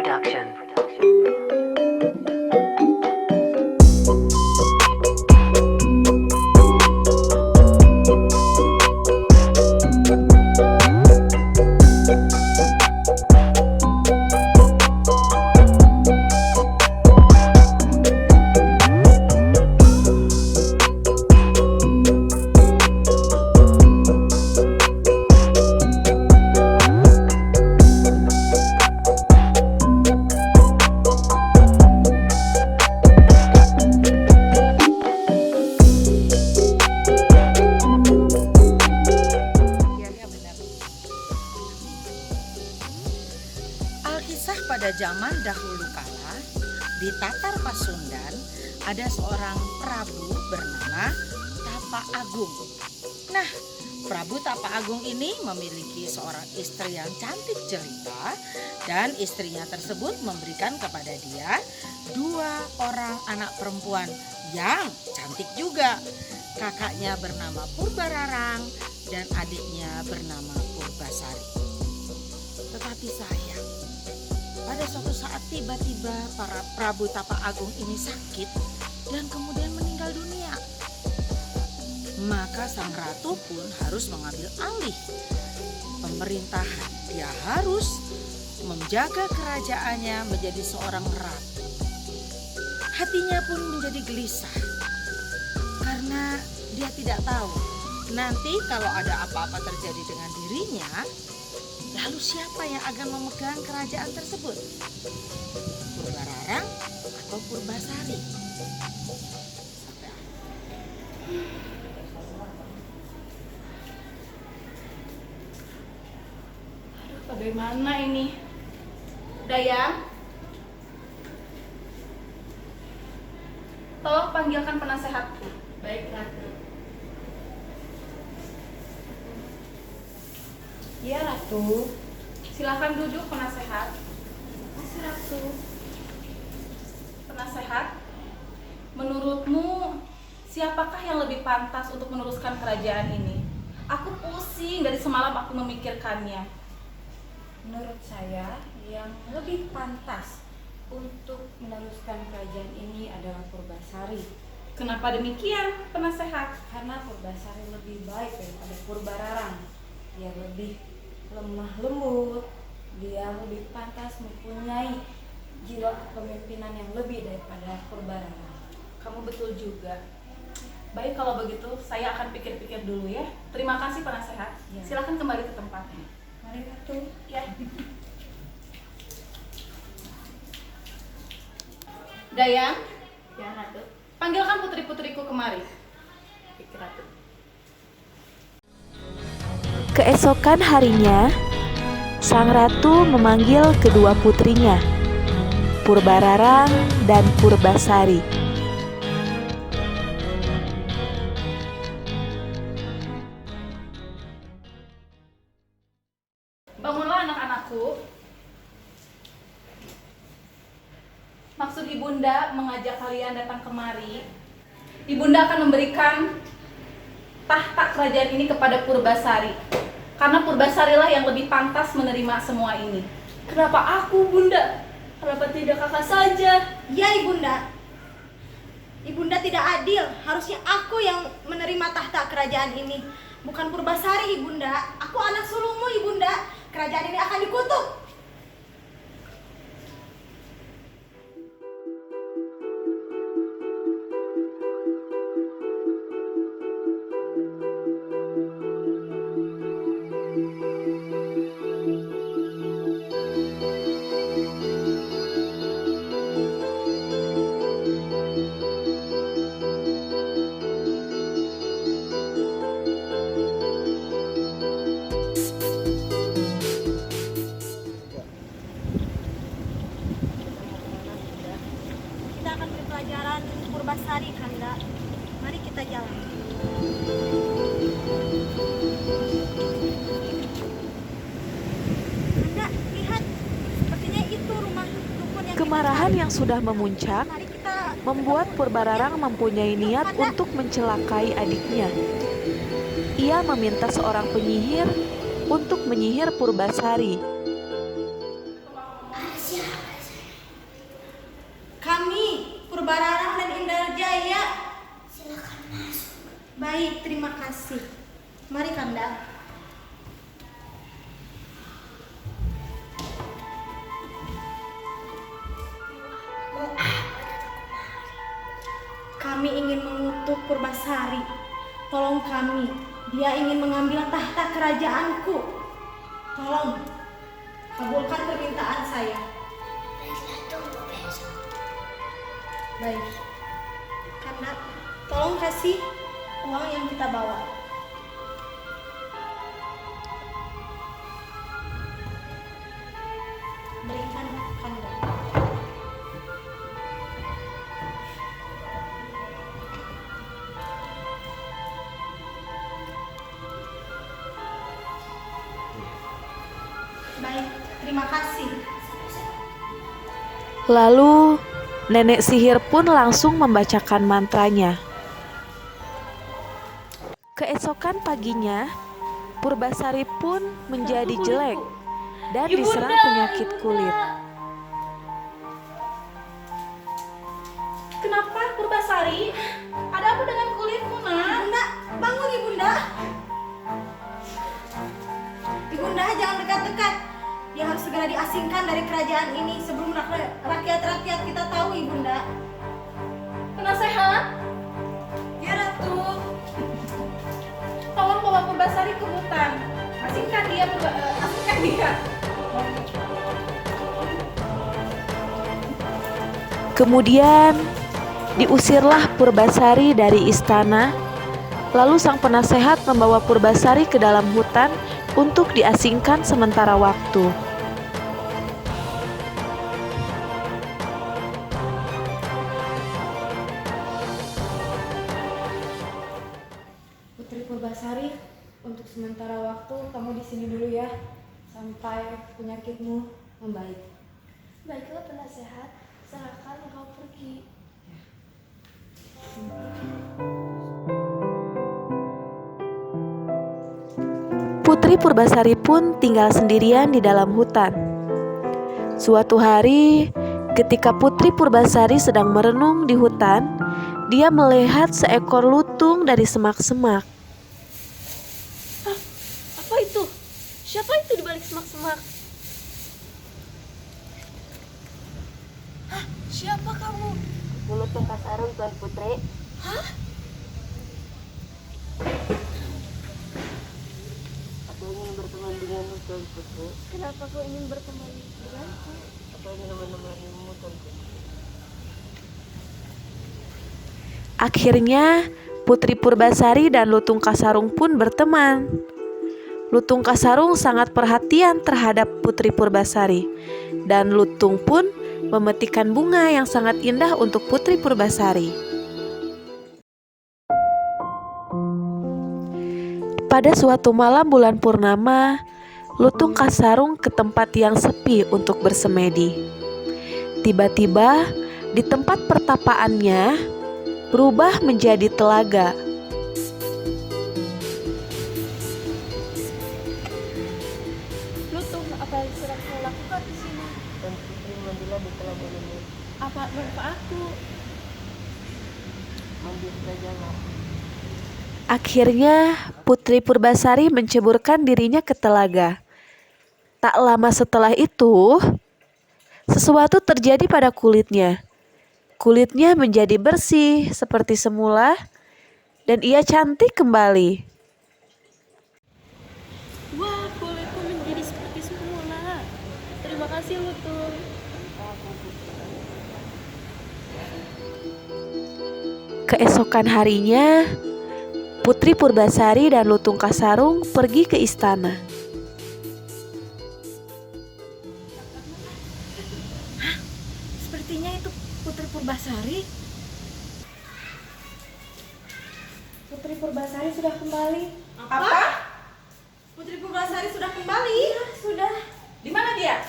Production. Alkisah pada zaman dahulu kala, di Tatar Pasundan ada seorang Prabu bernama Tapa Agung. Nah, Prabu Tapa Agung ini memiliki seorang istri yang cantik jelita, dan istrinya tersebut memberikan kepada dia 2 orang anak perempuan yang cantik juga. Kakaknya bernama Purbararang dan adiknya bernama Purbasari. Tetapi sayang, pada suatu saat tiba-tiba para Prabu Tapa Agung ini sakit dan kemudian meninggal dunia. Maka sang ratu pun harus mengambil alih pemerintahan. Dia harus menjaga kerajaannya menjadi seorang ratu. Hatinya pun menjadi gelisah karena dia tidak tahu nanti kalau ada apa-apa terjadi dengan dirinya, lalu siapa yang akan memegang kerajaan tersebut? Purbararang atau Purbasari? Aduh, bagaimana ini? Dayang, tolong panggilkan penasehatku. Baik, Ratu. Ya, Ratu. Silakan duduk, penasehat. Masih, Ratu. Penasehat, menurutmu siapakah yang lebih pantas untuk meneruskan kerajaan ini? Aku pusing dari semalam aku memikirkannya. Menurut saya, yang lebih pantas untuk meneruskan kerajaan ini adalah Purbasari. Kenapa demikian, penasehat? Karena Purbasari lebih baik daripada Purbararang. Dia lebih lemah lembut, dia lebih pantas mempunyai jiwa kepemimpinan yang lebih daripada Purbararang. Kamu betul juga. Baik, kalau begitu saya akan pikir-pikir dulu ya. Terima kasih, penasehat. Ya. Silakan kembali ke tempatnya. Mari, Ratu. Ya. Dayang, Ya, Ratu. panggilkan putri-putriku kemari. Ratu. Keesokan harinya, sang ratu memanggil kedua putrinya, Purbararang dan Purbasari. Bangunlah anak-anakku. Maksud ibunda mengajak kalian datang kemari. Ibunda akan memberikan tahta kerajaan ini kepada Purbasari. Karena Purbasarilah yang lebih pantas menerima semua ini. Kenapa aku, Bunda? Kenapa tidak kakak saja? Ya, Ibunda. Ibunda tidak adil. Harusnya aku yang menerima tahta kerajaan ini, bukan Purbasari, Ibunda. Aku anak sulungmu, Ibunda. Kerajaan ini akan dikutuk. Kita akan beri pelajaran Purbasari, Kanda. Mari kita jalan. Kanda, lihat. Sepertinya itu rumah dukun yang Kemarahan yang sudah memuncak Mari kita membuat Purbararang mempunyai niat untuk mencelakai adiknya. Ia meminta seorang penyihir untuk menyihir Purbasari. kami ingin mengutuk Purbasari. Tolong kami, dia ingin mengambil tahta kerajaanku. Tolong, kabulkan permintaan saya. Baik, karena tolong kasih uang yang kita bawa. Berikan Kanda. Baik, terima kasih. Lalu nenek sihir pun langsung membacakan mantranya. Keesokan paginya, Purbasari pun menjadi jelek dan diserang penyakit kulit. Kenapa Purbasari? Ada apa dengan kulitmu, Nak? Ibunda, bangun Ibunda. Ibunda, jangan dekat-dekat. Dia harus segera diasingkan dari kerajaan ini sebelum rakyat-rakyat kita tahu, Ibunda. Penasehat, Ya, Ratu. tolong bawa Purbasari ke hutan. Asingkan dia. Kemudian diusirlah Purbasari dari istana. Lalu sang penasehat membawa Purbasari ke dalam hutan untuk diasingkan sementara waktu. Putri Purbasari, untuk sementara waktu kamu di sini dulu ya, sampai penyakitmu membaik. Baiklah penasehat, serahkan engkau pergi. Putri Purbasari pun tinggal sendirian di dalam hutan. Suatu hari, ketika Putri Purbasari sedang merenung di hutan, dia melihat seekor lutung dari semak-semak. Apa itu? Siapa itu di balik semak-semak? Siapa kamu? Lutung Kasarung, Tuan Putri. Aku ingin berteman denganmu, Tuan Putri. Kenapa kau ingin berteman denganku? Aku ingin menemanimu, Tuan Putri. Akhirnya, Putri Purbasari dan Lutung Kasarung pun berteman. Lutung Kasarung sangat perhatian terhadap Putri Purbasari, dan Lutung pun memetikkan bunga yang sangat indah untuk Putri Purbasari. Pada suatu malam bulan purnama, Lutung Kasarung ke tempat yang sepi untuk bersemedi. Tiba-tiba, di tempat pertapaannya berubah menjadi telaga. Lutung, apa yang sedang kau lakukan di sini? Tuan Putri mandilah di telaga ini. Apa manfaatku? Mandi sajalah. Akhirnya, Putri Purbasari menceburkan dirinya ke telaga. Tak lama setelah itu, sesuatu terjadi pada kulitnya. Kulitnya menjadi bersih seperti semula, dan ia cantik kembali. Wah, kulitku menjadi seperti semula. Terima kasih, Lutung. Keesokan harinya, Putri Purbasari dan Lutung Kasarung pergi ke istana. Sepertinya itu Putri Purbasari. Putri Purbasari sudah kembali. Apa? Putri Purbasari sudah kembali? Sudah. Di mana dia?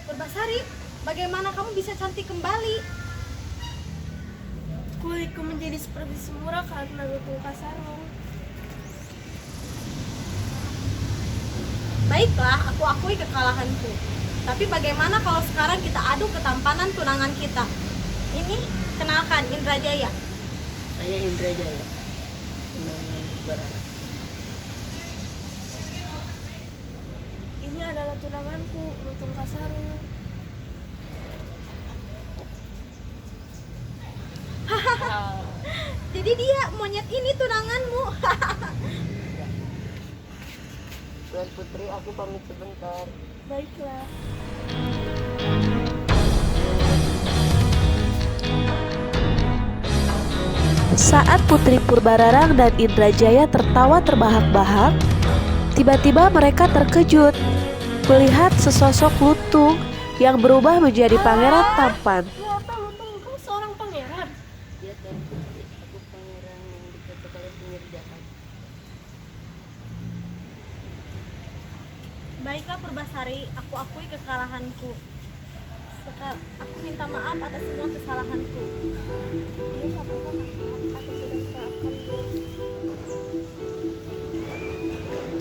Purbasari, bagaimana kamu bisa cantik kembali? Kulitku menjadi seperti semula karena Lutung Kasarung. Baiklah, aku akui kekalahanku. Tapi bagaimana kalau sekarang kita adu ketampanan tunangan kita? Ini, kenalkan, Indrajaya. Saya Indrajaya. Tunangan Barara. Ini adalah tunanganku, Lutung Kasarung. Jadi dia monyet ini tunanganmu. Tuan Putri, aku pamit sebentar. Baiklah. Saat Putri Purbararang dan Indrajaya tertawa terbahak-bahak, tiba-tiba mereka terkejut melihat sesosok lutung yang berubah menjadi pangeran tampan. Ternyata Lutung kau seorang pangeran. Ya Tuan Putri, aku pangeran yang dikutuk oleh penyihir jahat. Baiklah Purbasari, aku akui kekalahanku. Sekarang aku minta maaf atas semua kesalahanku. Ini gak apa-apa, aku sudah memaafkan.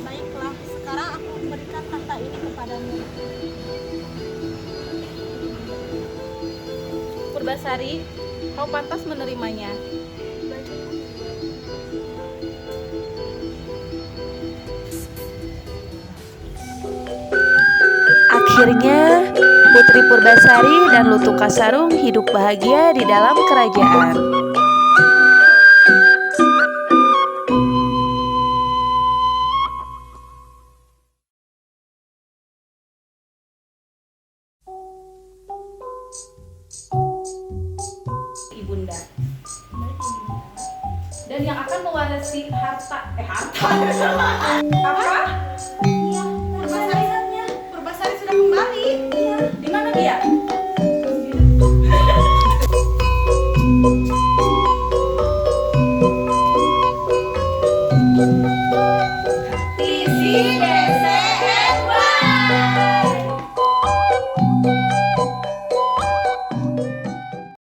Baiklah, sekarang aku memberikan tahta ini kepadamu. Purbasari, kau pantas menerimanya. Akhirnya, Putri Purbasari dan Lutung Kasarung hidup bahagia di dalam kerajaan. Ibunda. Dan yang akan mewarisi harta. Apa? Iya, Purbasari sudah kembali. Di mana dia?